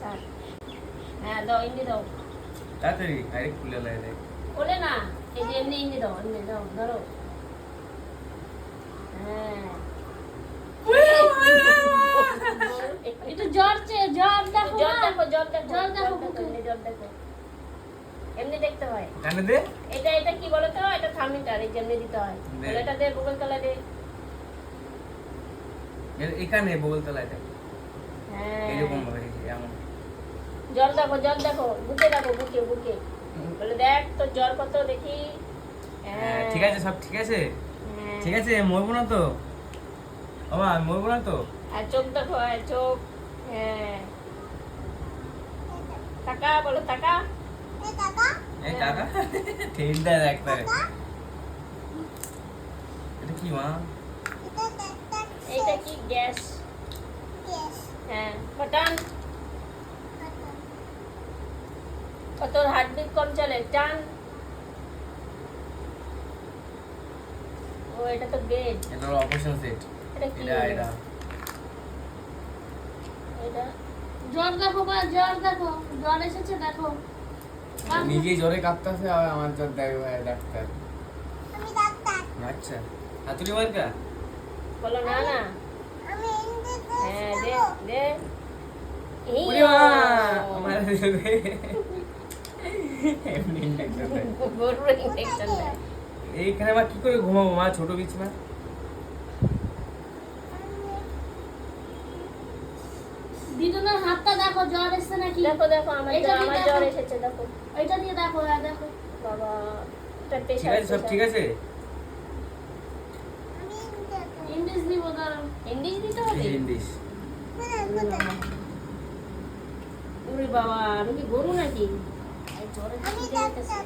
থাক। হ্যাঁ দাও ইন্ডি দাও। তাড়াতাড়ি আরে খুলে লাগে ওলে না এই যে এমনি ইন্ডি দাও, এমনি দাও ধরো। হ্যাঁ একটু জ্বর দেখো, জ্বর দেখো, জ্বর দেখো, জ্বর দেখো, এমনি জ্বর দেখো, এমনি দেখতে হয়। কানে দে এটা কি বলো তো, এটা থার্মিটার, এই যেমনি দিতে হয়। তাহলে এটা দে গুগল তলা দে। এখানে বগল তলায় দেখ হ্যাঁ এরকম ভাবে এমন জ্বর দেখো, বুকে দেখো, বুকে বলে দেখ তোর জ্বর কত দেখি। হ্যাঁ ঠিক আছে, সব ঠিক আছে, হ্যাঁ। ঠিক আছে, মরবো না তো বাবা, আমি মরবো না তো। আর চোখ দেখো, আর চোখ। হ্যাঁ টাকা বলো, টাকা। এই কাকা ঠিক দেয় একবারে। এটা কি মা? এইটা কি গ্যাস? হ্যাঁ বাটন। তোর হার্টবিট কম চলে, টান। ও এটা তো বেড। এটা অপারেশন সেট। এটা কি? এটা এটা জ্বর দেখো, জ্বর এসেছে দেখো। নিজে জ্বরে কাঁপতেছে আর আমার জ্বর দেখবে ভাই ডাক্তার। আচ্ছা হাতুড়ি মার্কা বলো না না। হ্যাঁ দে দে। ওরে মা আমার এমনি ইনজেকশন দেয়। গরুর ইনজেকশন দেয়। এইখানে মা কি করে ঘুমাবো মা, ছোট বিছানা? দিদুনের হাতটা দেখো, জ্বর এসেছে নাকি। দেখো আমার জ্বর এসেছে দেখো। এটা দিয়ে দেখো, হ্যাঁ দেখো। বাবা এটা ঠিক প্রেশার। আছে, সব ঠিক আছে। ইংলিশ দিব দাঁড়াও। ইংলিশ দিতে হবে। ইংলিশ ওরে বাবা আমি কি গরু নাকি? এই জ্বরে কি দিতে হইতেছে?